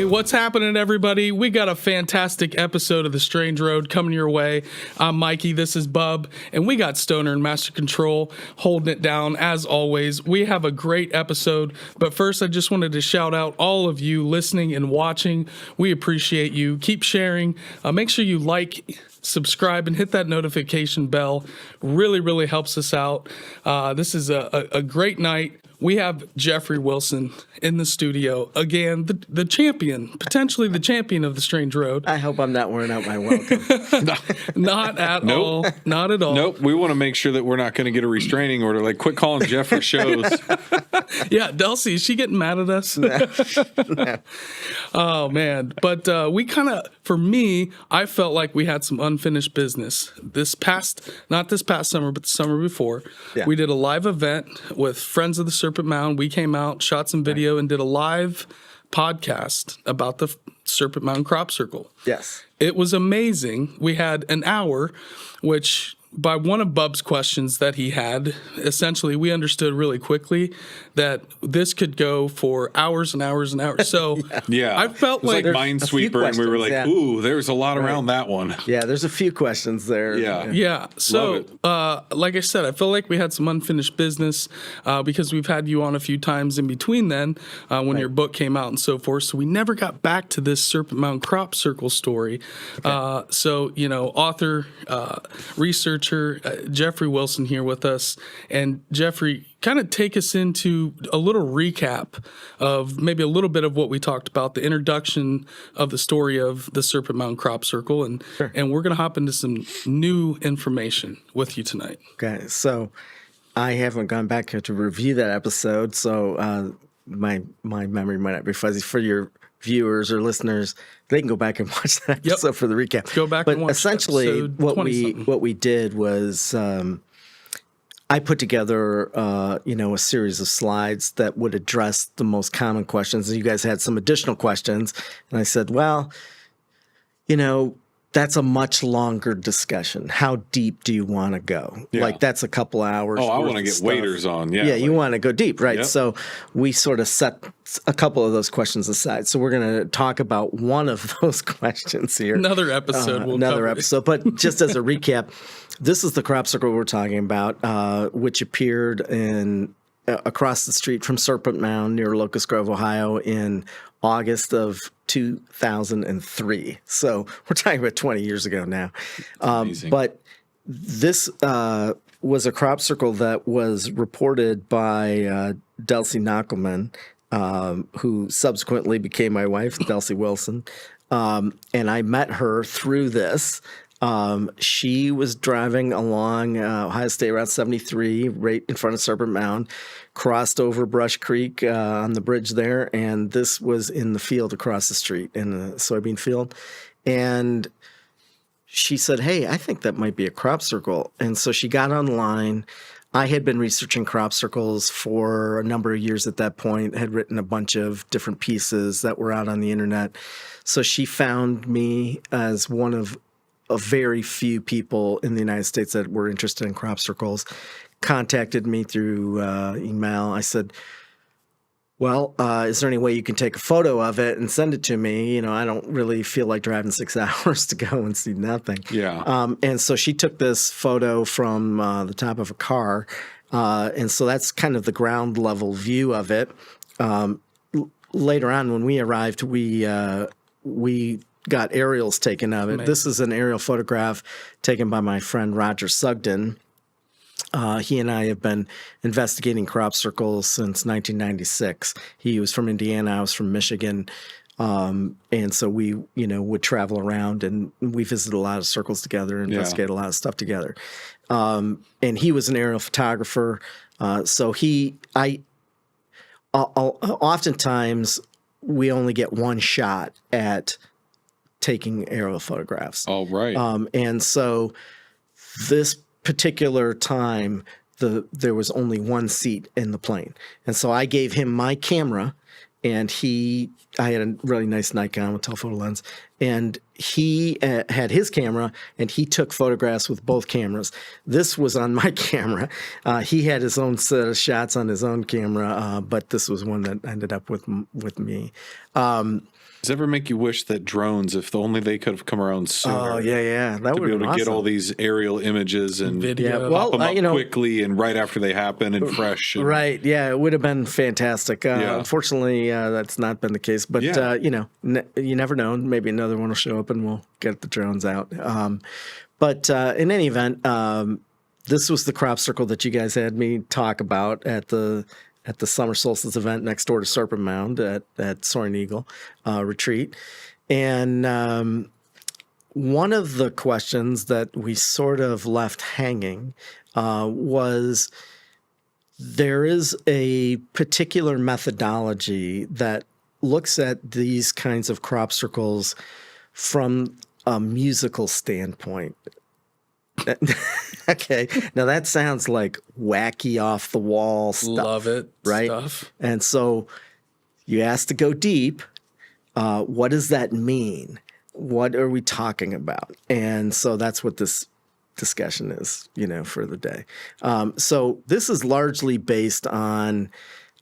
what's happening, everybody? We got a fantastic episode of The Strange Road coming your way. I'm Mikey, this is Bub, and we got Stoner and Master Control holding it down as always. We have a great episode, but first I just wanted to shout out all of you listening and watching. We appreciate you. Keep sharing. Make sure you like, subscribe, and hit that notification bell. Really, really helps us out. This is a great night. We have Jeffrey Wilson in the studio again, the champion, potentially the champion of the Strange Road. I hope I'm not wearing out my welcome. Not at all. Not at all. Nope. We want to make sure that we're not going to get a restraining order. Like, quit calling Jeff for shows. Yeah, Delcy, is she getting mad at us? No. Oh, man. But we kind of, for me, I felt like we had some unfinished business. Not this past summer, but the summer before. Yeah. We did a live event with Friends of the Serpent Mound. We came out, shot some video, and did a live podcast about the Serpent Mound Crop Circle. Yes. It was amazing. We had an hour, which by one of Bub's questions that he had, essentially we understood really quickly that this could go for hours and hours and hours. So yeah. I felt like Minesweeper, and we were like, ooh, there's a lot around that one. Yeah, there's a few questions there. Yeah. So, like I said, I feel like we had some unfinished business because we've had you on a few times in between then when your book came out and so forth. So we never got back to this Serpent Mound Crop Circle story. Okay. So, author, researcher, Jeffrey Wilson here with us. And Jeffrey, kind of take us into a little recap of maybe a little bit of what we talked about, the introduction of the story of the Serpent Mound Crop Circle. And we're going to hop into some new information with you tonight. Okay. So I haven't gone back to review that episode, so my memory might not be fuzzy. For your viewers or listeners, they can go back and watch that episode for the recap. Go back and watch essentially what we did was I put together a series of slides that would address the most common questions. And you guys had some additional questions, and I said, well, that's a much longer discussion. How deep do you want to go? Yeah. Like, that's a couple hours. Oh, I want to get waders on. Yeah. Yeah, you want to go deep, right? Yep. So we sort of set a couple of those questions aside. So we're going to talk about one of those questions here. Another episode. But just as a recap, this is the crop circle we're talking about, which appeared across the street from Serpent Mound near Locust Grove, Ohio in August of 2003. So we're talking about 20 years ago now. But this was a crop circle that was reported by Delcy Knockelman, who subsequently became my wife, Delcy Wilson. And I met her through this. She was driving along Ohio State Route 73 right in front of Serpent Mound, crossed over Brush Creek on the bridge there, and this was in the field across the street, in the soybean field. And she said, hey, I think that might be a crop circle. And so she got online. I had been researching crop circles for a number of years at that point, had written a bunch of different pieces that were out on the internet. So she found me as one of a very few people in the United States that were interested in crop circles, contacted me through email. I said, well, is there any way you can take a photo of it and send it to me? I don't really feel like driving 6 hours to go and see nothing. Yeah. And so she took this photo from the top of a car. And so that's kind of the ground level view of it. Later on, when we arrived, we got aerials taken of it. Amazing. This is an aerial photograph taken by my friend Roger Sugden. He and I have been investigating crop circles since 1996. He was from Indiana, I was from Michigan. And so we, would travel around, and we visited a lot of circles together, investigated a lot of stuff together. And he was an aerial photographer. Oftentimes we only get one shot at taking aerial photographs. Oh, right. And so this particular time, there was only one seat in the plane. And so I gave him my camera, and I had a really nice Nikon with telephoto lens, and he had his camera, and he took photographs with both cameras. This was on my camera. He had his own set of shots on his own camera, but this was one that ended up with me. Does it ever make you wish that drones, if only they could have come around sooner? Oh yeah, that To would be able be to get all these aerial images and Video. Yeah, pop them well, up quickly and right after they happen and fresh. And, right. Yeah, it would have been fantastic. Yeah. Unfortunately, that's not been the case. But Yeah. you never know. Maybe another one will show up and we'll get the drones out. But in any event, this was the crop circle that you guys had me talk about at the summer solstice event next door to Serpent Mound at Soaring Eagle retreat. And one of the questions that we sort of left hanging was there is a particular methodology that looks at these kinds of crop circles from a musical standpoint. Okay, now that sounds like wacky off the wall stuff. Love it. Right? Stuff. And so you asked to go deep. What does that mean? What are we talking about? And so that's what this discussion is, for the day. So this is largely based on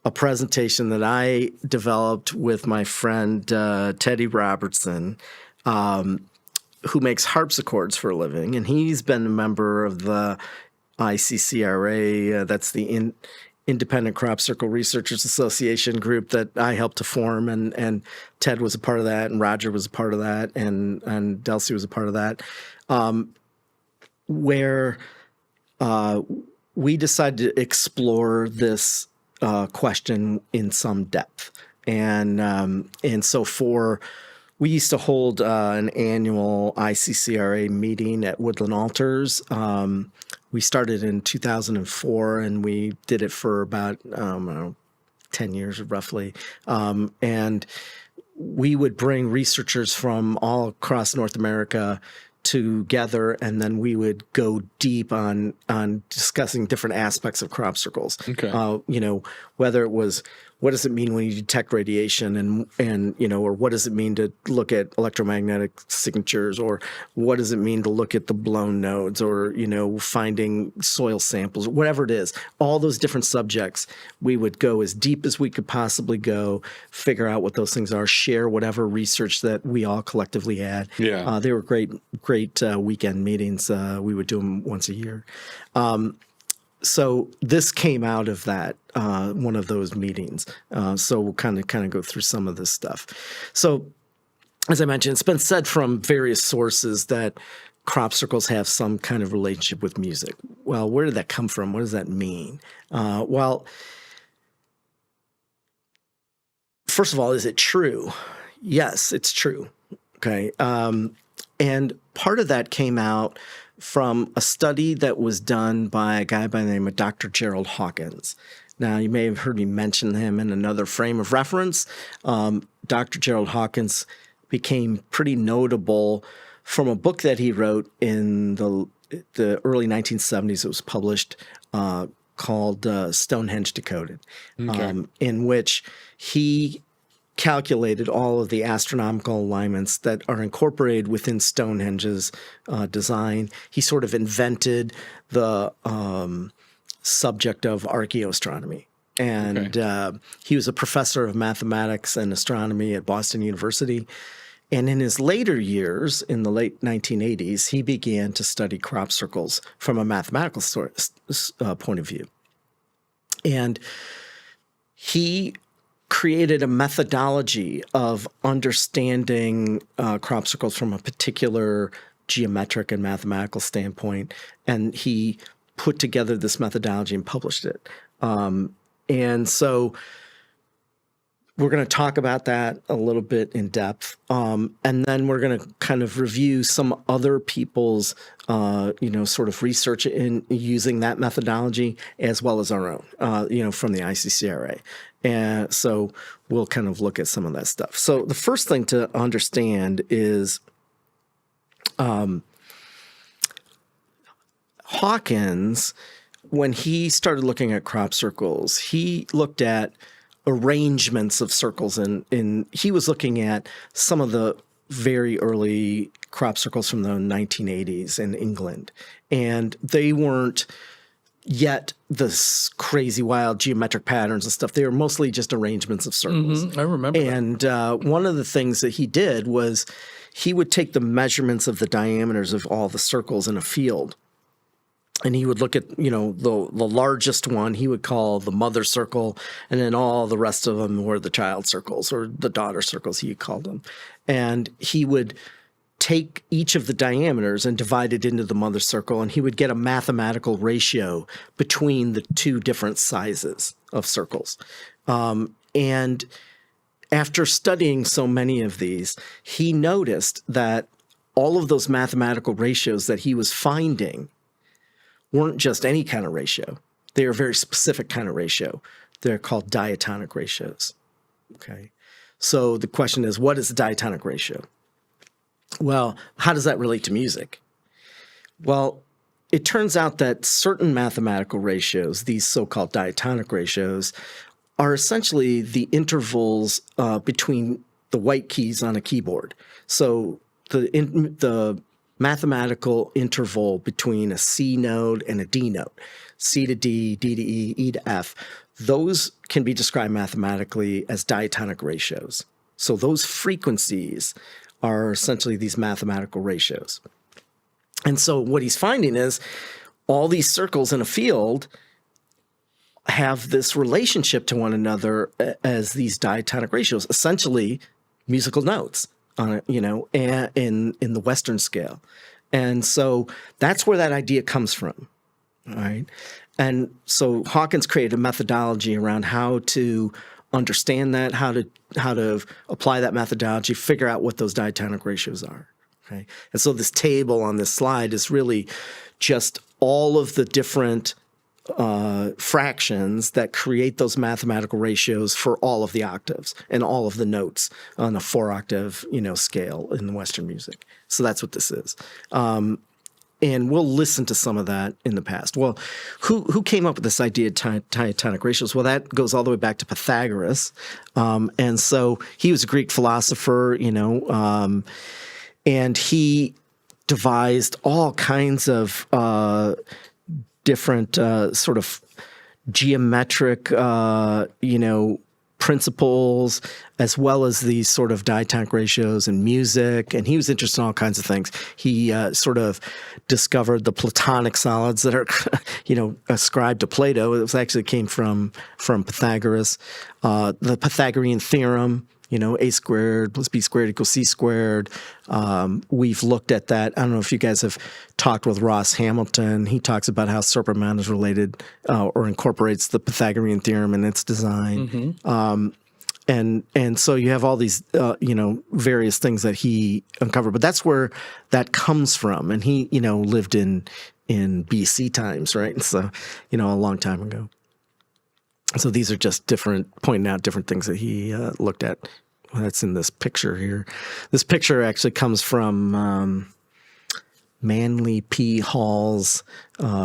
a presentation that I developed with my friend Teddy Robertson, who makes harpsichords for a living, and he's been a member of the ICCRA. That's the Independent Crop Circle Researchers Association group that I helped to form, and Ted was a part of that, and Roger was a part of that, and Delcy was a part of that, where we decided to explore this question in some depth, and so we used to hold an annual ICCRA meeting at Woodland Altars. We started in 2004, and we did it for about 10 years roughly. And we would bring researchers from all across North America together, and then we would go deep on discussing different aspects of crop circles. Okay. Whether it was, what does it mean when you detect radiation, and or what does it mean to look at electromagnetic signatures, or what does it mean to look at the blown nodes, or finding soil samples, whatever it is. All those different subjects, we would go as deep as we could possibly go, figure out what those things are, share whatever research that we all collectively had. Yeah. They were great weekend meetings. We would do them once a year. So this came out of that, one of those meetings. So we'll kind of go through some of this stuff. So as I mentioned, it's been said from various sources that crop circles have some kind of relationship with music. Well, where did that come from? What does that mean? Well, first of all, is it true? Yes, it's true. Okay. And part of that came out from a study that was done by a guy by the name of Dr. Gerald Hawkins. Now, you may have heard me mention him in another frame of reference. Dr. Gerald Hawkins became pretty notable from a book that he wrote in the early 1970s. It was published called Stonehenge Decoded, in which he calculated all of the astronomical alignments that are incorporated within Stonehenge's design. He sort of invented the subject of archaeoastronomy. And he was a professor of mathematics and astronomy at Boston University. And in his later years, in the late 1980s, he began to study crop circles from a mathematical point of view. And he created a methodology of understanding crop circles from a particular geometric and mathematical standpoint, and he put together this methodology and published it. And so we're going to talk about that a little bit in depth, and then we're going to kind of review some other people's, sort of research in using that methodology, as well as our own, from the ICCRA. And so we'll kind of look at some of that stuff. So the first thing to understand is Hawkins, when he started looking at crop circles, he looked at arrangements of circles, and he was looking at some of the very early crop circles from the 1980s in England. And they weren't yet this crazy wild geometric patterns and stuff, they were mostly just arrangements of circles. I remember that. And one of the things that he did was he would take the measurements of the diameters of all the circles in a field. And he would look at, the largest one he would call the mother circle, and then all the rest of them were the child circles or the daughter circles, he called them. And he would take each of the diameters and divide it into the mother circle, and he would get a mathematical ratio between the two different sizes of circles. And after studying so many of these, he noticed that all of those mathematical ratios that he was finding weren't just any kind of ratio. They are a very specific kind of ratio. They're called diatonic ratios. Okay. So the question is, what is a diatonic ratio? Well, how does that relate to music? Well, it turns out that certain mathematical ratios, these so-called diatonic ratios, are essentially the intervals between the white keys on a keyboard. So the mathematical interval between a C note and a D note, C to D, D to E, E to F, those can be described mathematically as diatonic ratios. So those frequencies are essentially these mathematical ratios. And so what he's finding is all these circles in a field have this relationship to one another as these diatonic ratios, essentially musical notes. On in the Western scale. And so that's where that idea comes from, all right? And so Hawkins created a methodology around how to understand that, how to apply that methodology, figure out what those diatonic ratios are, okay? And so this table on this slide is really just all of the different fractions that create those mathematical ratios for all of the octaves and all of the notes on a 4-octave, scale in Western music. So that's what this is. And we'll listen to some of that in the past. Well, who came up with this idea of diatonic ratios? Well, that goes all the way back to Pythagoras. And so he was a Greek philosopher, and he devised all kinds of different sort of geometric, principles, as well as these sort of diatonic ratios in music. And he was interested in all kinds of things. He sort of discovered the Platonic solids that are, ascribed to Plato. It actually came from Pythagoras. The Pythagorean theorem, a squared plus b squared equals c squared. We've looked at that. I don't know if you guys have talked with Ross Hamilton. He talks about how Serpent Mound is related or incorporates the Pythagorean theorem in its design. And so you have all these, various things that he uncovered. But that's where that comes from. And he, lived in BC times, right? So, a long time ago. So these are just pointing out different things that he looked at. Well, that's in this picture here. This picture actually comes from Manly P. Hall's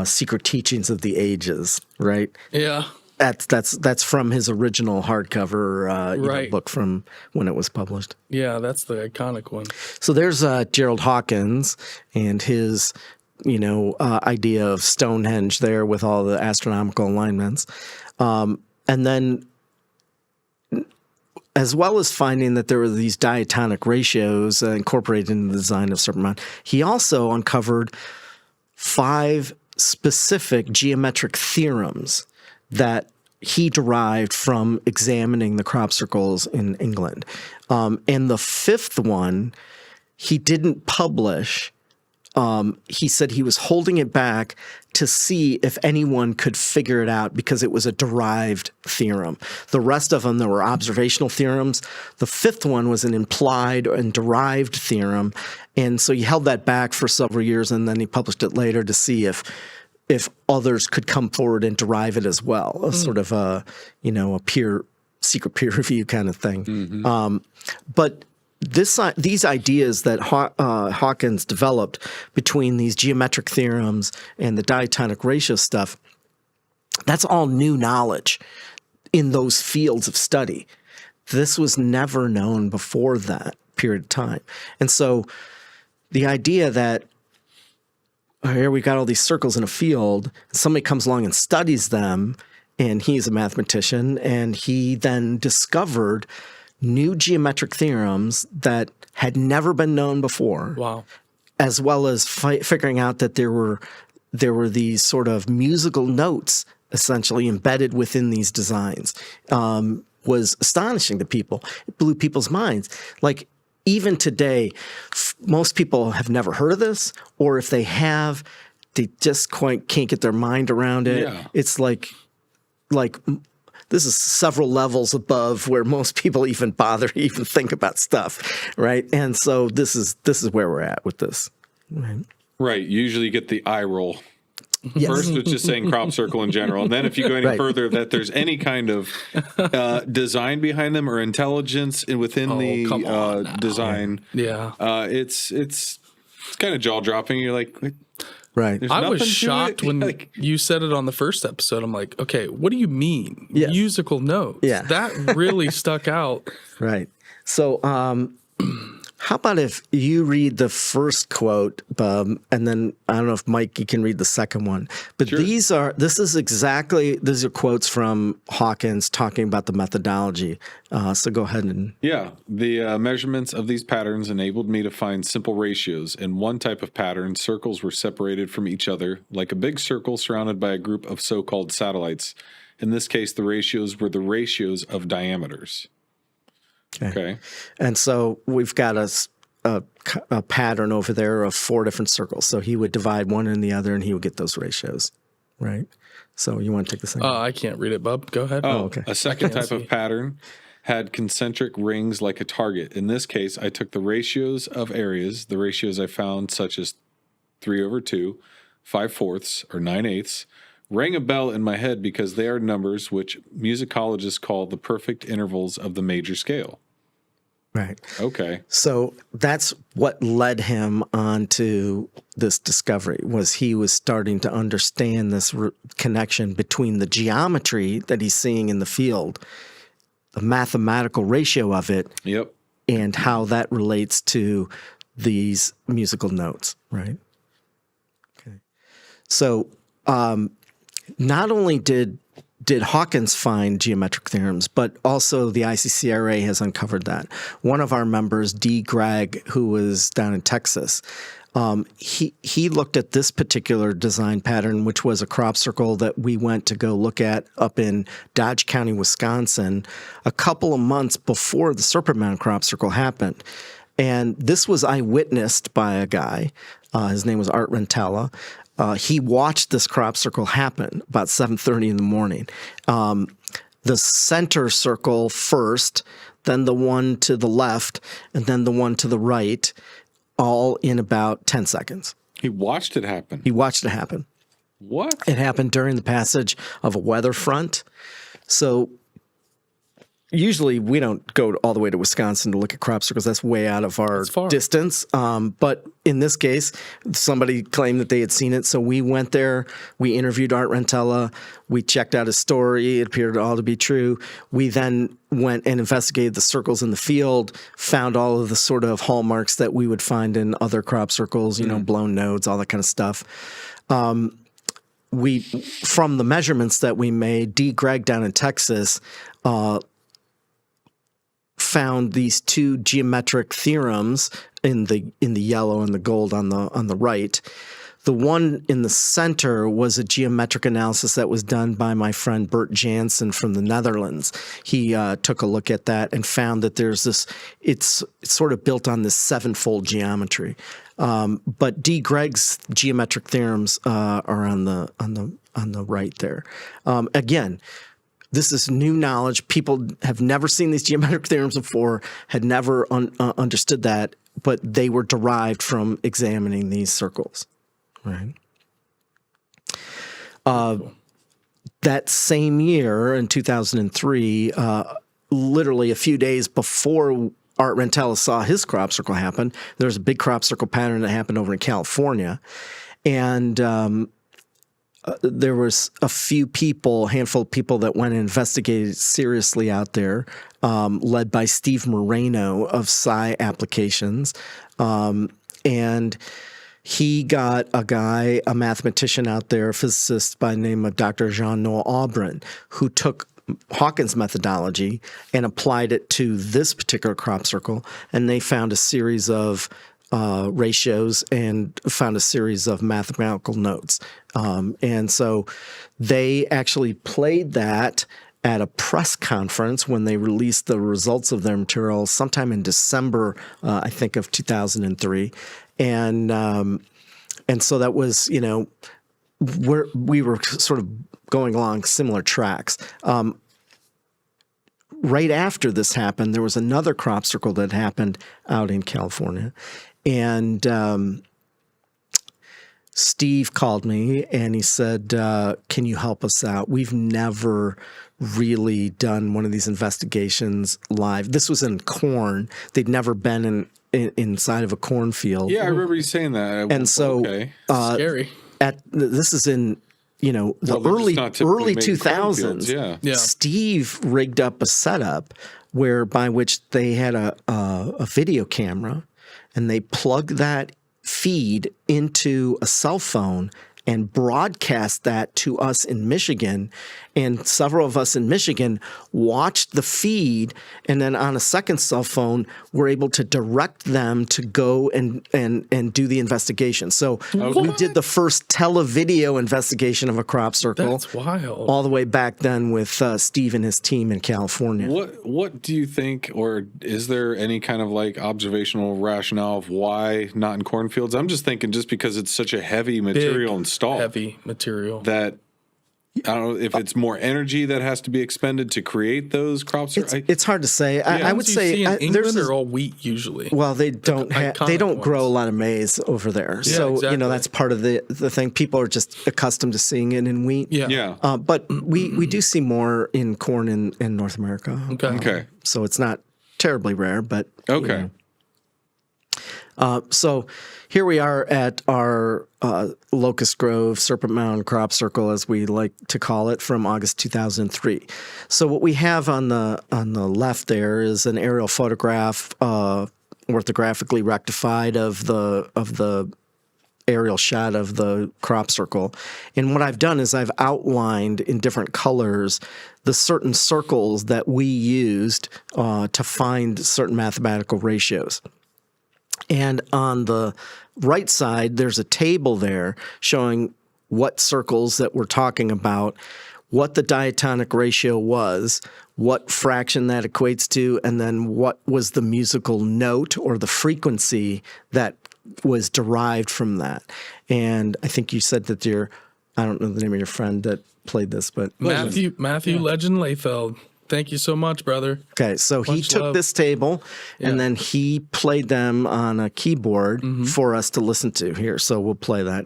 Secret Teachings of the Ages, right? Yeah. That's from his original hardcover book from when it was published. Yeah, that's the iconic one. So there's Gerald Hawkins and his idea of Stonehenge there with all the astronomical alignments. And then as well as finding that there were these diatonic ratios incorporated in the design of Serpent Mound, he also uncovered 5 specific geometric theorems that he derived from examining the crop circles in England. And the 5th one, he didn't publish. He said he was holding it back to see if anyone could figure it out because it was a derived theorem. The rest of them, there were observational theorems. The 5th one was an implied and derived theorem. And so he held that back for several years, and then he published it later to see if others could come forward and derive it as well, a sort of a secret peer review kind of thing. But these ideas that Hawkins developed between these geometric theorems and the diatonic ratio stuff, that's all new knowledge in those fields of study. This was never known before that period of time. And so the idea that here we got all these circles in a field. Somebody comes along and studies them, and he's a mathematician, and he then discovered new geometric theorems that had never been known before. Wow. As well as figuring out that there were these sort of musical notes essentially embedded within these designs, was astonishing to people. It blew people's minds. Like, even today, most people have never heard of this, or if they have, they just quite can't get their mind around it. Yeah. It's like this is several levels above where most people even bother to even think about stuff, right? And so this is where we're at with this. Right. Usually you get the eye roll. Yes. First, it's just saying crop circle in general. And then if you go any further, that there's any kind of design behind them or intelligence within the design. Yeah. It's kind of jaw dropping. You're like, Right. there's I was nothing to shocked it. when Like, you said it on the first episode. I'm like, okay, what do you mean? Yes. Musical notes. Yeah. That really stuck out. Right. So, how about if you read the first quote, Bub, and then I don't know if Mike, you can read the second one. But Sure. these are quotes from Hawkins talking about the methodology. So go ahead and. Yeah, the measurements of these patterns enabled me to find simple ratios. In one type of pattern, circles were separated from each other, like a big circle surrounded by a group of so-called satellites. In this case, the ratios were the ratios of diameters. Okay. And so we've got a pattern over there of 4 different circles. So he would divide one and the other, and he would get those ratios, right? So you want to take the second? I can't read it, Bub. Go ahead. Oh, okay. A second type of pattern had concentric rings like a target. In this case, I took the ratios of areas, the ratios I found, such as 3/2, 5/4, or 9/8, rang a bell in my head because they are numbers which musicologists call the perfect intervals of the major scale. Right. Okay. So that's what led him on to this discovery, was he was starting to understand this connection between the geometry that he's seeing in the field, the mathematical ratio of it, Yep. and how that relates to these musical notes, right? Okay. So not only did Hawkins find geometric theorems, but also the ICCRA has uncovered that. One of our members, D. Gregg, who was down in Texas, he looked at this particular design pattern, which was a crop circle that we went to go look at up in Dodge County, Wisconsin, a couple of months before the Serpent Mound Crop Circle happened. And this was eyewitnessed by a guy. His name was Art Rentella. He watched this crop circle happen about 7:30 in the morning. The center circle first, then the one to the left, and then the one to the right, all in about 10 seconds. He watched it happen. He watched it happen. What? It happened during the passage of a weather front. So usually we don't go all the way to Wisconsin to look at crop circles. That's way out of our distance. But in this case, somebody claimed that they had seen it. So we went there. We interviewed Art Rentella. We checked out his story. It appeared all to be true. We then went and investigated the circles in the field, found all of the sort of hallmarks that we would find in other crop circles, you know, blown nodes, all that kind of stuff. From the measurements that we made, D. Gregg down in Texas found these 2 geometric theorems in the yellow and the gold on the right. The one in the center was a geometric analysis that was done by my friend Bert Jansen from the Netherlands. He took a look at that and found that there's this. It's sort of built on this 7-fold geometry. But D. Gregg's geometric theorems are on the right there. Again, this is new knowledge. People have never seen these geometric theorems before, had never understood that, but they were derived from examining these circles, right? That same year, in 2003, literally a few days before Art Rentella saw his crop circle happen, there was a big crop circle pattern that happened over in California, and there was a handful of people that went and investigated seriously out there, led by Steve Moreno of Psi Applications. And he got a mathematician out there, a physicist by the name of Dr. Jean-Noel Aubrin, who took Hawkins' methodology and applied it to this particular crop circle, and they found a series of ratios and found a series of mathematical notes. And so they actually played that at a press conference when they released the results of their material sometime in December, I think, of 2003. And so that was, we were sort of going along similar tracks. Right after this happened, there was another crop circle that happened out in California. And Steve called me and he said, can you help us out? We've never really done one of these investigations live. This was in corn. They'd never been inside of a cornfield. Yeah, I remember you saying that. And so Scary. This is in the early 2000s. Yeah. Steve rigged up a setup by which they had a video camera, and they plugged that feed into a cell phone and broadcast that to us in Michigan. And several of us in Michigan watched the feed, and then on a second cell phone, were able to direct them to go and do the investigation. So we did the first televideo investigation of a crop circle. That's wild. All the way back then with Steve and his team in California. What do you think, or is there any kind of like observational rationale of why not in cornfields? I'm just thinking just because it's such a heavy material installed. Heavy material. That I don't know if it's more energy that has to be expended to create those crops. It's hard to say. I would say in England are all wheat usually. Well, they don't grow a lot of maize over there, so exactly. That's part of the thing. People are just accustomed to seeing it in wheat. Yeah. But we do see more in corn in North America. Okay. So it's not terribly rare, but okay. So here we are at our Locust Grove Serpent Mound Crop Circle, as we like to call it, from August 2003. So what we have on the left there is an aerial photograph, orthographically rectified of the aerial shot of the crop circle. And what I've done is I've outlined in different colors the certain circles that we used to find certain mathematical ratios. And on the right side, there's a table there showing what circles that we're talking about, what the diatonic ratio was, what fraction that equates to, and then what was the musical note or the frequency that was derived from that. And I think you said that I don't know the name of your friend that played this, but Matthew Legend Layfeld. Thank you so much, brother. Okay, so he took this table and then he played them on a keyboard for us to listen to here. So we'll play that.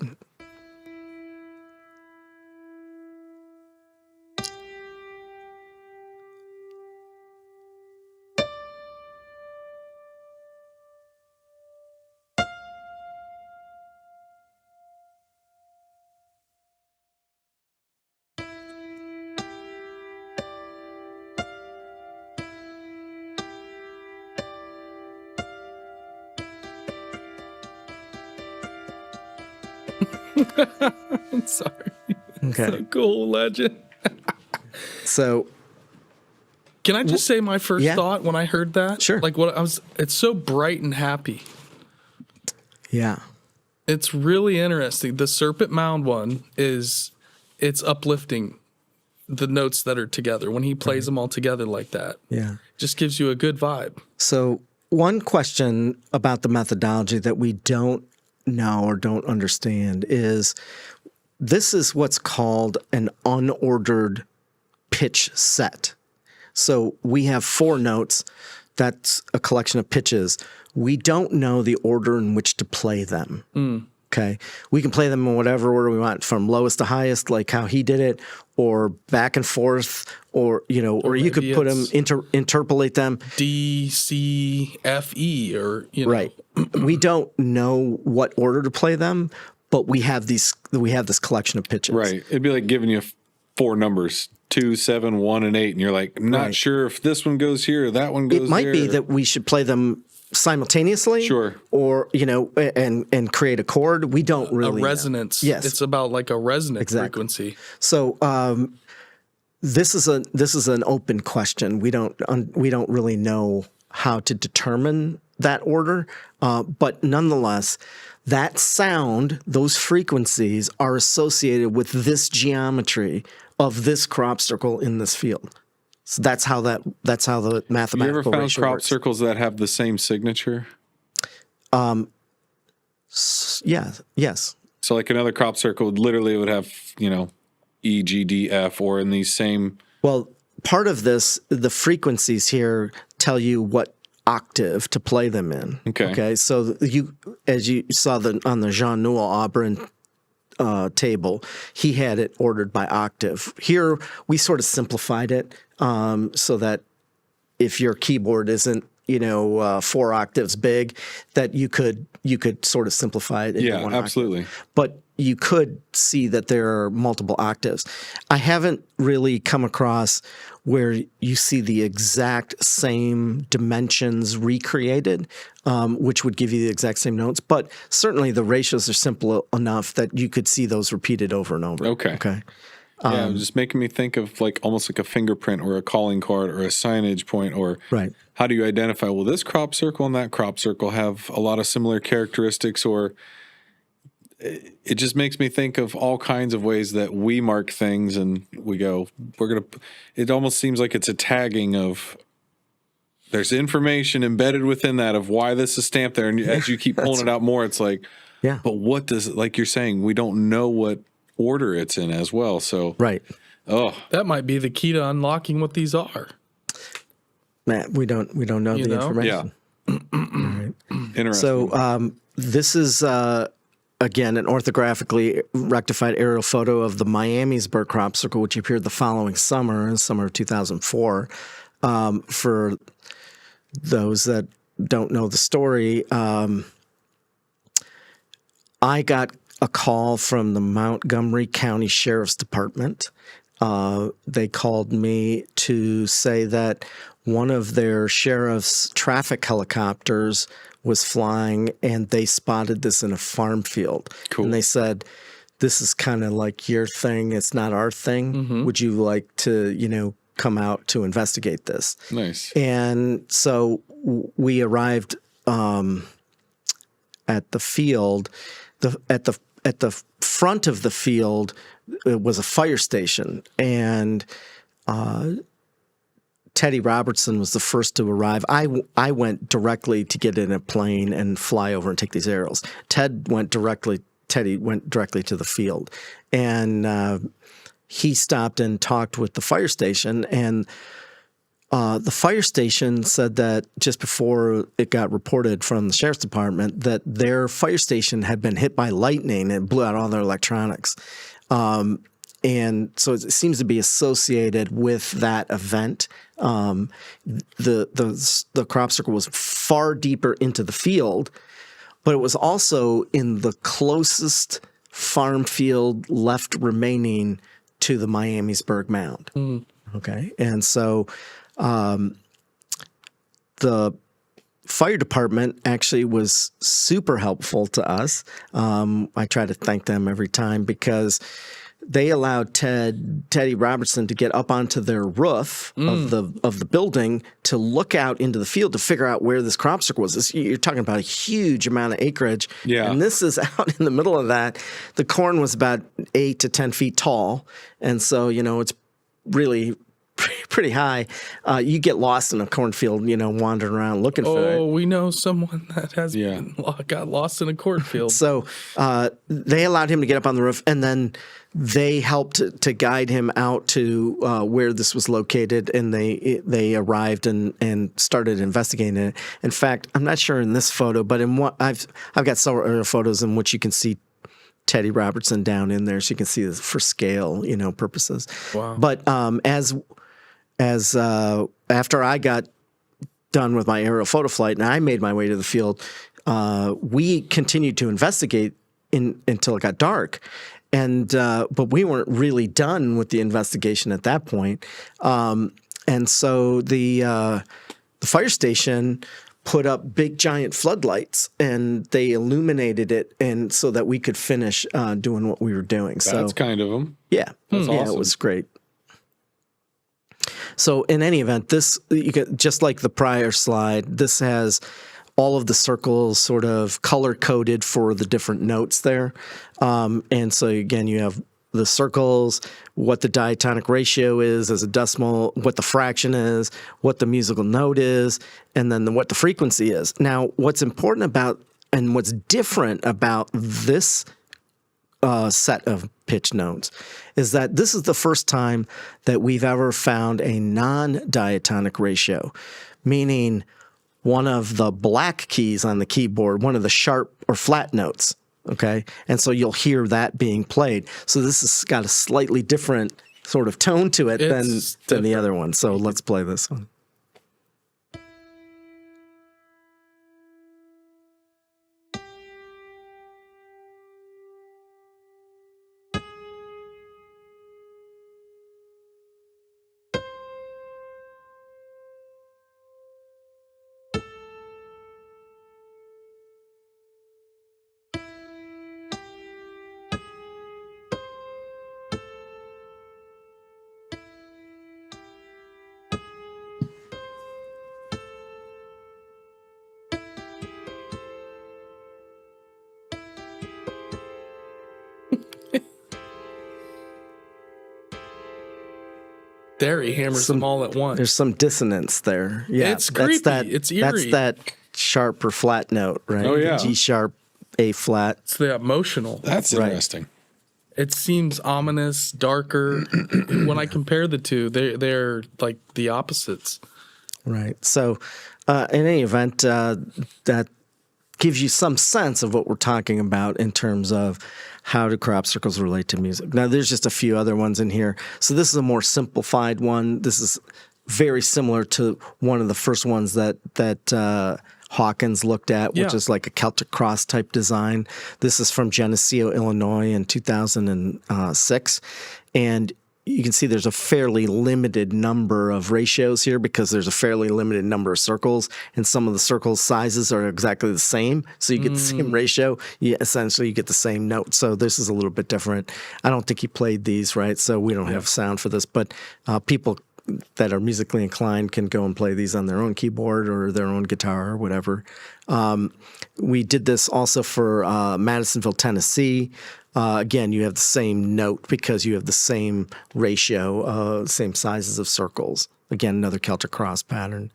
I'm sorry. Okay. So cool, Legend. So can I just say my first thought when I heard that? Sure. It's so bright and happy. Yeah. It's really interesting. The Serpent Mound one it's uplifting, the notes that are together when he plays them all together like that. Yeah. Just gives you a good vibe. So one question about the methodology that we don't know or don't understand is this is what's called an unordered pitch set. So we have 4 notes. That's a collection of pitches. We don't know the order in which to play them. Okay. We can play them in whatever order we want, from lowest to highest, like how he did it, or back and forth, or you could put them, interpolate them. D, C, F, E, or, Right. We don't know what order to play them, but we have this collection of pitches. Right. It'd be like giving you 4 numbers, 2, 7, 1, and 8, and you're like, I'm not sure if this one goes here or that one goes there. It might be that we should play them simultaneously, Sure. or and create a chord. We don't really A resonance. Yes. It's about like a resonant Exactly. frequency. So this is an open question. We don't really know how to determine that order, but nonetheless, that sound, those frequencies are associated with this geometry of this crop circle in this field. So that's how the You mathematical ever found ratio crop works. circles that have the same signature? Yeah. Yes. So like another crop circle literally would have, E, G, D, F, or in these same. Well, part of this, the frequencies here tell you what octave to play them in. Okay. So as you saw on the Jean Noel Aubrin table, he had it ordered by octave. Here we sort of simplified it so that if your keyboard isn't 4 octaves big, that you could sort of simplify it into Yeah, one absolutely. octave. But you could see that there are multiple octaves. I haven't really come across where you see the exact same dimensions recreated, which would give you the exact same notes. But certainly the ratios are simple enough that you could see those repeated over and over. Okay. Yeah, it was just making me think of like almost like a fingerprint or a calling card or a signage point, or Right. how do you identify, well, this crop circle and that crop circle have a lot of similar characteristics, or it just makes me think of all kinds of ways that we mark things and we go, it almost seems like it's a tagging of, there's information embedded within that of why this is stamped there. And as you keep pulling it out more, it's like, Yeah. but what does, like you're saying, we don't know what order it's in as well. So, Right. That might be the key to unlocking what these are. Matt, we don't know the information. Interesting. So this is again an orthographically rectified aerial photo of the Miamisburg crop circle, which appeared the following summer, in summer of 2004. For those that don't know the story, I got a call from the Montgomery County Sheriff's Department. They called me to say that one of their sheriff's traffic helicopters was flying and they spotted this in a farm field. Cool. And they said, this is kind of like your thing. It's not our thing. Mm-hmm. Would you like to, come out to investigate this? Nice. And so we arrived at the field. At the front of the field, it was a fire station, and Teddy Robertson was the first to arrive. I went directly to get in a plane and fly over and take these aerials. Teddy went directly to the field, and he stopped and talked with the fire station, and the fire station said that just before it got reported from the sheriff's department that their fire station had been hit by lightning and blew out all their electronics. And so it seems to be associated with that event. The crop circle was far deeper into the field, but it was also in the closest farm field left remaining to the Miamisburg Mound. Mm. Okay. And so the fire department actually was super helpful to us. I try to thank them every time because they allowed Teddy Robertson to get up onto their roof of the building to look out into the field to figure out where this crop circle was. You're talking about a huge amount of acreage. Yeah. And this is out in the middle of that. The corn was about 8 to 10 feet tall. And so, it's really pretty high. You get lost in a cornfield, wandering around looking for it. Oh, we know someone that has got lost in a cornfield. So they allowed him to get up on the roof, and then they helped to guide him out to where this was located, and they arrived and started investigating it. In fact, I'm not sure in this photo, but in what I've got several other photos in which you can see Teddy Robertson down in there, so you can see this for scale, purposes. Wow. But as after I got done with my aerial photo flight and I made my way to the field, we continued to investigate until it got dark. And but we weren't really done with the investigation at that point. And so the fire station put up big giant floodlights and they illuminated it, and so that we could finish doing what we were doing. That's kind of them. Yeah, That's yeah, awesome. it was great. So in any event, this you get, just like the prior slide, this has all of the circles sort of color coded for the different notes there. And so again, you have the circles, what the diatonic ratio is as a decimal, what the fraction is, what the musical note is, and then what the frequency is. Now, what's important about and what's different about this set of pitch notes is that this is the first time that we've ever found a non-diatonic ratio, meaning one of the black keys on the keyboard, one of the sharp or flat notes, okay? And so you'll hear that being played. So this has got a slightly different sort of tone to it than the other one. So let's play this one. There he hammers them all at once. There's some dissonance there. Yeah, It's creepy. It's eerie. That's that sharp or flat note, right? Oh, yeah. G sharp, A flat. It's the emotional. That's interesting. It seems ominous, darker. When I compare the two, they're like the opposites. Right. So, in any event, that gives you some sense of what we're talking about in terms of how do crop circles relate to music. Now, there's just a few other ones in here. So this is a more simplified one. This is very similar to one of the first ones that Hawkins looked at, which is like a Celtic cross type design. This is from Geneseo, Illinois in 2006. And you can see there's a fairly limited number of ratios here because there's a fairly limited number of circles, and some of the circle sizes are exactly the same. So you get the same ratio. Essentially, you get the same note. So this is a little bit different. I don't think he played these, right? So we don't have sound for this, but people that are musically inclined can go and play these on their own keyboard or their own guitar or whatever. We did this also for Madisonville, Tennessee. Again, you have the same note because you have the same ratio, same sizes of circles. Again, another Celtic cross pattern.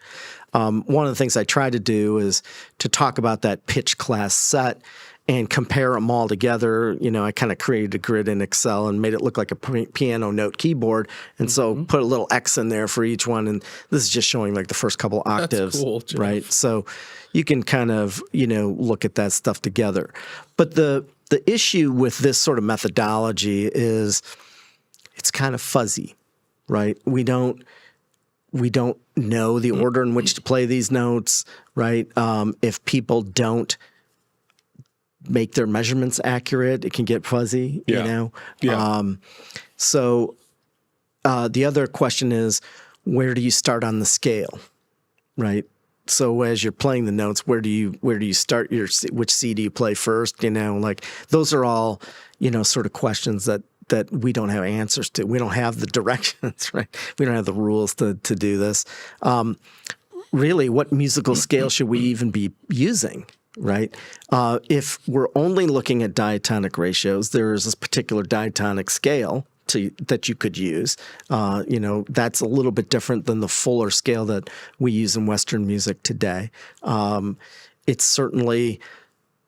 One of the things I try to do is to talk about that pitch class set and compare them all together. You know, I kind of created a grid in Excel and made it look like a piano note keyboard. And so put a little X in there for each one. And this is just showing like the first couple octaves, That's cool, Jeff. right? So you can kind of, look at that stuff together. But the issue with this sort of methodology is it's kind of fuzzy, right? We don't know the order in which to play these notes, right? If people don't make their measurements accurate, it can get fuzzy, Yeah. So the other question is, where do you start on the scale, right? So as you're playing the notes, where do you start which C do you play first? Like those are all, sort of questions that we don't have answers to. We don't have the directions, right? We don't have the rules to do this. Really, what musical scale should we even be using? Right. If we're only looking at diatonic ratios, there is this particular diatonic scale that you could use. That's a little bit different than the fuller scale that we use in Western music today. It's certainly,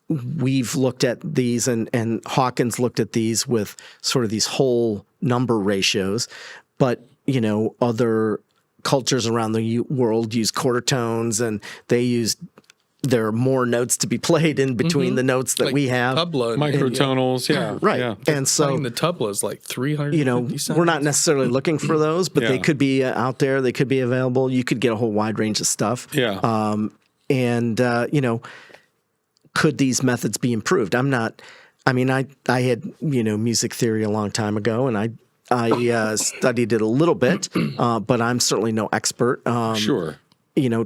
we've looked at these and Hawkins looked at these with sort of these whole number ratios, but, other cultures around the world use quarter tones, and there are more notes to be played in between the notes that Like we have. Tabla. Microtonals, yeah. Right. Yeah. And so, Playing the tabla is like 350 cents. we're not necessarily looking for those, but they Yeah. could be out there. They could be available. You could get a whole wide range of stuff. Yeah. Could these methods be improved? I had, music theory a long time ago, and I studied it a little bit, but I'm certainly no expert. Sure.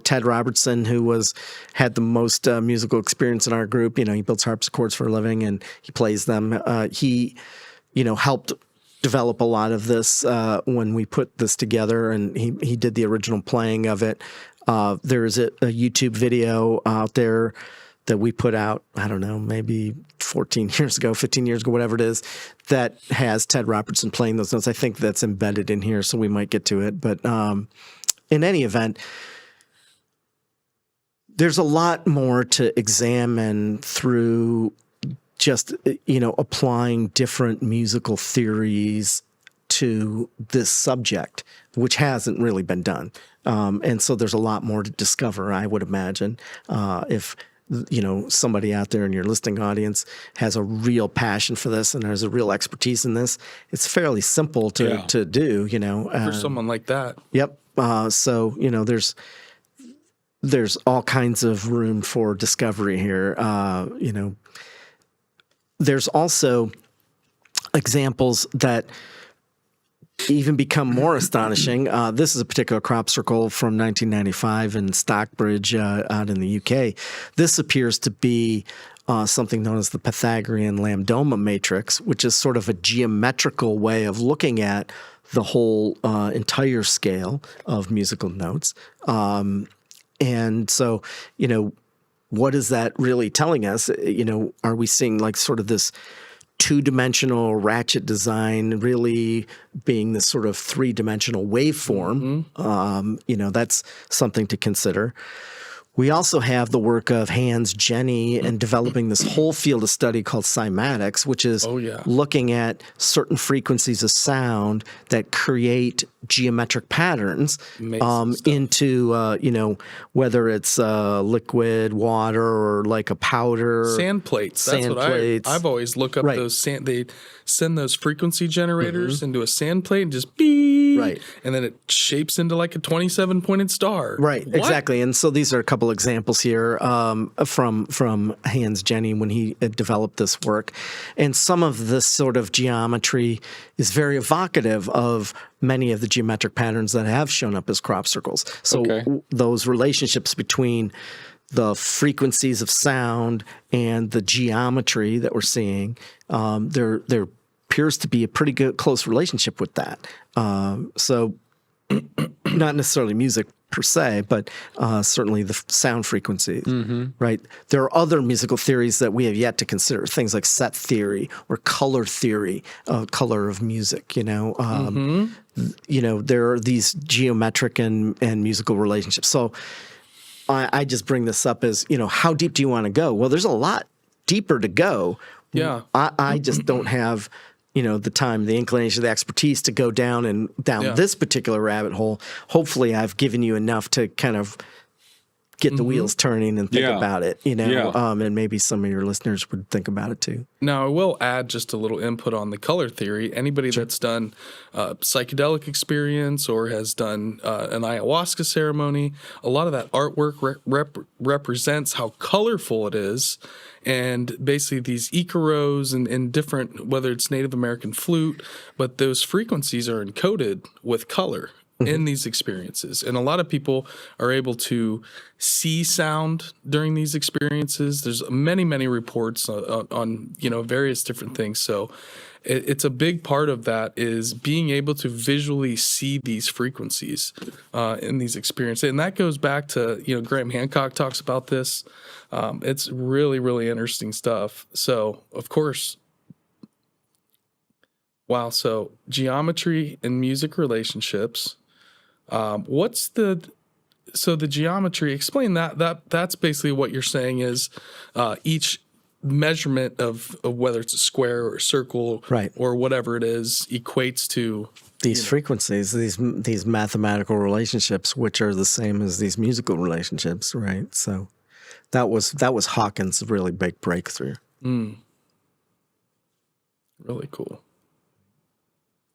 Ted Robertson, who had the most musical experience in our group. He builds harpsichords for a living and he plays them. He helped develop a lot of this when we put this together, and he did the original playing of it. There is a YouTube video out there that we put out, I don't know, maybe 15 years ago, whatever it is, that has Ted Robertson playing those notes. I think that's embedded in here, so we might get to it. But in any event, there's a lot more to examine through just, applying different musical theories to this subject, which hasn't really been done. And so there's a lot more to discover, I would imagine, if somebody out there in your listening audience has a real passion for this and has a real expertise in this. It's fairly simple to do, For someone like that. Yep. So, there's all kinds of room for discovery here. There's also examples that even become more astonishing. This is a particular crop circle from 1995 in Stockbridge out in the UK. This appears to be something known as the Pythagorean lambdoma matrix, which is sort of a geometrical way of looking at the whole entire scale of musical notes. And so, what is that really telling us? Are we seeing like sort of this two-dimensional ratchet design really being this sort of three-dimensional waveform? That's something to consider. We also have the work of Hans Jenny in developing this whole field of study called cymatics, which is looking at certain frequencies of sound that create geometric patterns into, whether it's liquid, water, or like a powder. Sand plates. That's what I've always looked up those sand. They send those frequency generators into a sand plate and just beep. Right. And then it shapes into like a 27-pointed star. Right, exactly. And so these are a couple examples here from Hans Jenny when he developed this work. And some of this sort of geometry is very evocative of many of the geometric patterns that have shown up as crop circles. So those relationships between the frequencies of sound and the geometry that we're seeing, there appears to be a pretty good close relationship with that. So not necessarily music per se, but certainly the sound frequencies, right? There are other musical theories that we have yet to consider, things like set theory or color theory, color of music, there are these geometric and musical relationships. So I just bring this up as, how deep do you want to go? Well, there's a lot deeper to go. Yeah. I just don't have the time, the inclination, the expertise to go down this particular rabbit hole. Hopefully I've given you enough to kind of get the wheels turning and think about it, and maybe some of your listeners would think about it too. Now, I will add just a little input on the color theory. Anybody that's done psychedelic experience or has done an ayahuasca ceremony, a lot of that artwork represents how colorful it is. And basically these Icaros and different, whether it's Native American flute, but those frequencies are encoded with color in these experiences. And a lot of people are able to see sound during these experiences. There's many, many reports on various different things. So it's a big part of that is being able to visually see these frequencies in these experiences. And that goes back to, Graham Hancock talks about this. It's really, really interesting stuff. So, of course, wow. So geometry and music relationships. The geometry, explain that's basically what you're saying is each measurement of whether it's a square or a circle or whatever it is equates to these frequencies, these mathematical relationships, which are the same as these musical relationships, right? So that was Hawkins' really big breakthrough. Really cool.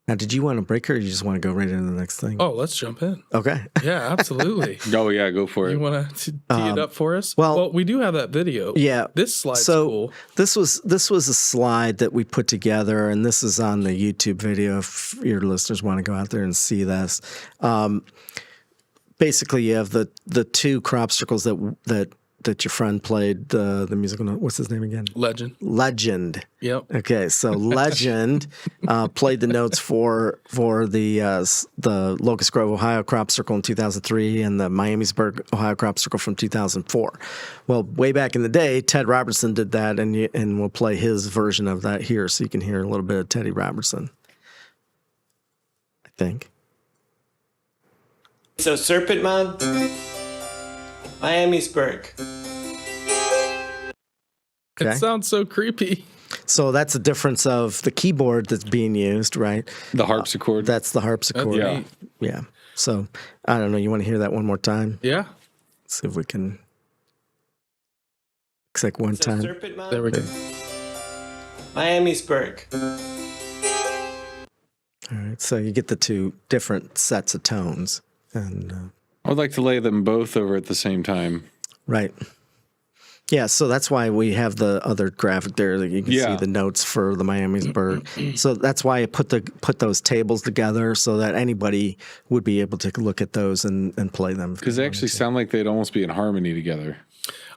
Now, did you want to break or you just want to go right into the next thing? Oh, let's jump in. Okay. Yeah, absolutely. Oh, yeah, go for it. You want to tee it up for us? Well, we do have that video. Yeah. This slide's cool. This was a slide that we put together, and this is on the YouTube video if your listeners want to go out there and see this. basically you have the two crop circles that your friend played the musical note. What's his name again? Legend. Yep. Okay, so Legend played the notes for the Locust Grove, Ohio crop circle in 2003 and the Miamisburg, Ohio crop circle from 2004. Well, way back in the day, Ted Robertson did that, and we'll play his version of that here, so you can hear a little bit of Teddy Robertson, I think. So Serpent Mound, Miamisburg. Okay. It sounds so creepy. So that's the difference of the keyboard that's being used, right? The harpsichord. That's the harpsichord. Yeah. Yeah. So I don't know. You want to hear that one more time? Yeah. Let's see if we can. Looks like one So time. Serpent Mound, There we go. Miamisburg. All right. So you get the two different sets of tones, and I would like to lay them both over at the same time. right. Yeah, so that's why we have the other graphic there that you can see the notes for the Miamisburg. So that's why I put those tables together so that anybody would be able to look at those and play them. Because they actually sound like they'd almost be in harmony together.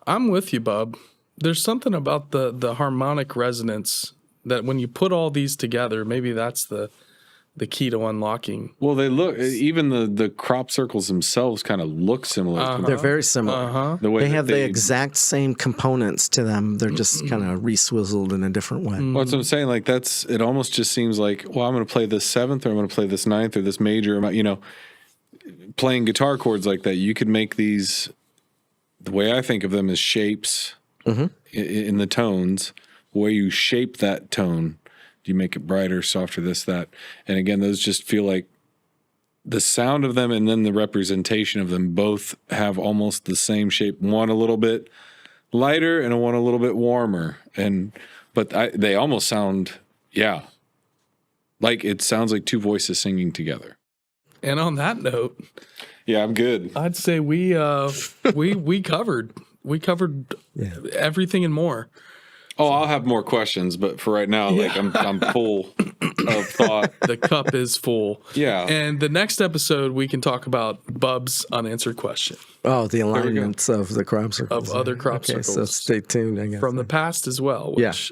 I'm with you, Bub. There's something about the harmonic resonance that when you put all these together, maybe that's the key to unlocking. Well, they look, even the crop circles themselves kind of look similar. to They're very similar. the way They that have the exact same components to them. They're just kind of re-swizzled in a different way. Well, that's what I'm saying. Like it almost just seems like, well, I'm going to play this seventh, or I'm going to play this ninth, or this major. Playing guitar chords like that, you could make these. The way I think of them is shapes in the tones. The way you shape that tone, do you make it brighter, softer, this, that, and again, those just feel like the sound of them, and then the representation of them both have almost the same shape. One a little bit lighter, and one a little bit warmer, but they almost sound, like it sounds like two voices singing together. And on that note, Yeah, I'm good. I'd say we covered everything and more. Oh, I'll have more questions, but for right now, like I'm full of thought. The cup is full. Yeah. And the next episode, we can talk about Bub's unanswered question Oh, the alignments of the crop circles. of other crop Okay, so circles stay tuned, I guess. from the past as well. Which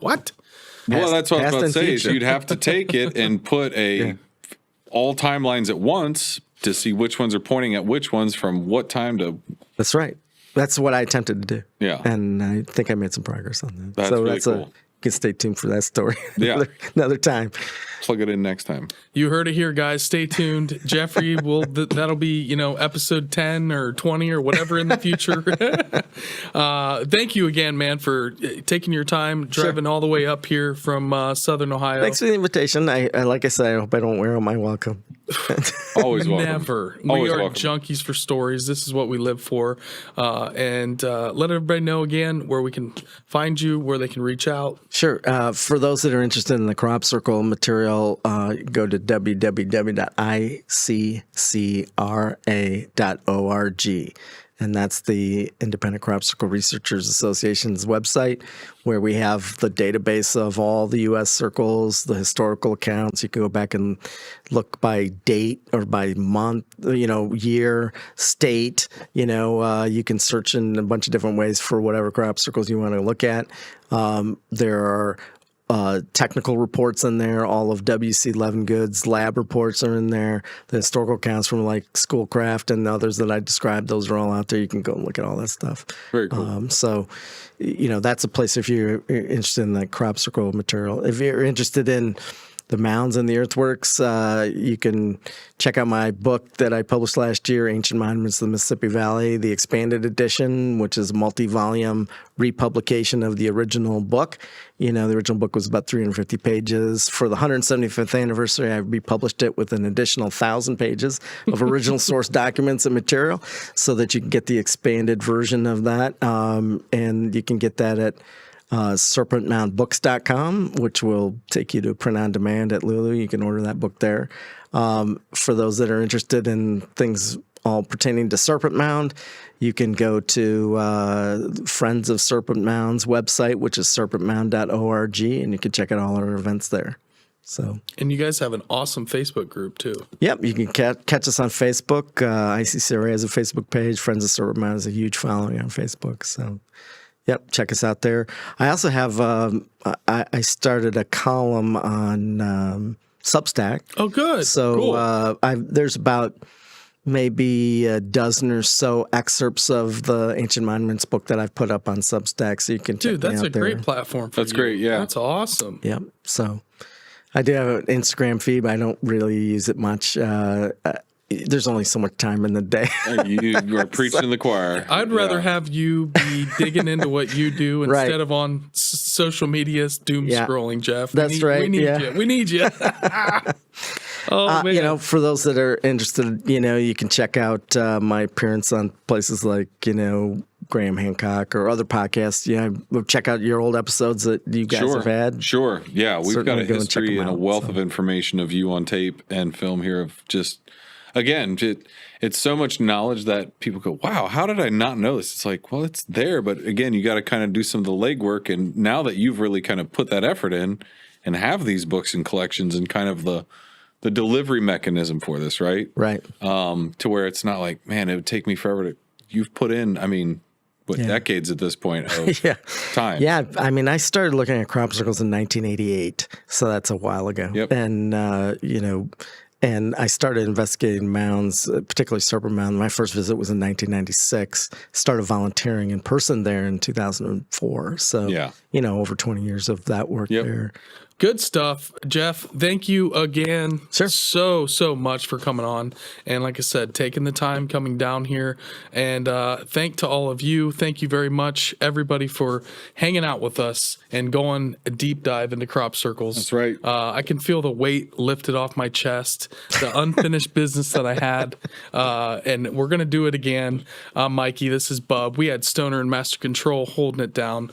what? Well, that's what I was past about to and say. future. So you'd have to take it and put all timelines at once to see which ones are pointing at which ones from what time to. That's right. That's what I attempted to do. Yeah. And I think I made some progress on that. That's really cool. You can stay tuned for that story Yeah. another time. Plug it in next time. You heard it here, guys. Stay tuned. Jeffrey that'll be, episode 10 or 20 or whatever in the future. Thank you again, man, for taking your time, driving all the way up here from Southern Ohio. Thanks for the invitation. I like I said, I hope I don't wear out my welcome. Always welcome. Never. Always We are welcome. junkies for stories. This is what we live for. And let everybody know again where we can find you, where they can reach out. Sure. For those that are interested in the crop circle material, go to www.iccra.org. And that's the Independent Crop Circle Researchers Association's website, where we have the database of all the U.S. circles, the historical accounts. You can go back and look by date or by month, year, state. You can search in a bunch of different ways for whatever crop circles you want to look at. There are technical reports in there. All of W.C. Levengood's lab reports are in there. The historical accounts from like Schoolcraft and others that I described, those are all out there. You can go and look at all that stuff. Very cool. So, that's a place if you're interested in that crop circle material. If you're interested in the mounds and the earthworks, you can check out my book that I published last year, Ancient Monuments of the Mississippi Valley, the expanded edition, which is a multi-volume republication of the original book. The original book was about 350 pages. For the 175th anniversary, I republished it with an additional 1,000 pages of original source documents and material so that you can get the expanded version of that. And you can get that at serpentmoundbooks.com, which will take you to print on demand at Lulu. You can order that book there. For those that are interested in things all pertaining to Serpent Mound, you can go to Friends of Serpent Mound's website, which is serpentmound.org, and you can check out all our events there. So, And you guys have an awesome Facebook group too. yep, you can catch us on Facebook. ICCRA has a Facebook page. Friends of Serpent Mound has a huge following on Facebook. So, yep, check us out there. I also have, I started a column on Substack. Oh, good. So there's about maybe a dozen or so excerpts of the Ancient Monuments book that I've put up on Substack, so you can check Dude, me that's out a there. great platform for That's you. great, yeah. That's awesome. Yep. So I do have an Instagram feed, but I don't really use it much. There's only so much time in the day. You are preaching to the choir. I'd rather have you be digging into what you do Right. instead of on social media doom Yeah. scrolling, Jeff. That's right, We need yeah. you. We need you. Oh, man. You know, for those that are interested, you know, you can check out my appearance on places like, you know, Graham Hancock or other podcasts. Yeah, check out your old episodes that you guys have had. Sure. Yeah, we've Certainly got a go and check history them and a out, wealth so. of information of you on tape and film here of just, again, it's so much knowledge that people go, wow, how did I not know this? It's like, well, it's there. But again, you got to kind of do some of the legwork. And now that you've really kind of put that effort in and have these books and collections and kind of the delivery mechanism for this, right? Right. To where it's not like, man, it would take me forever to, you've put in, I mean, what, Yeah. decades at this point of Yeah. time. Yeah, I mean, I started looking at crop circles in 1988, so that's a while ago. Yep. And you know, and I started investigating mounds, particularly Serpent Mound. My first visit was in 1996. Started volunteering in person there in 2004. So, Yeah. you know, over 20 years of that work Yep. there. Good stuff, Jeff. Thank you again Sure. so much for coming on. And like I said, taking the time coming down here. And thank to all of you. Thank you very much, everybody, for hanging out with us and going a deep dive into crop circles. That's right. I can feel the weight lifted off my chest, the unfinished business that I had. And we're going to do it again. Mikey, this is Bub. We had Stoner and Master Control holding it down.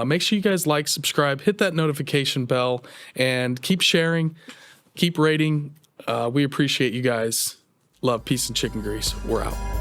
Make sure you guys like, subscribe, hit that notification bell, and keep sharing, keep rating. We appreciate you guys. Love, peace, and chicken grease. We're out.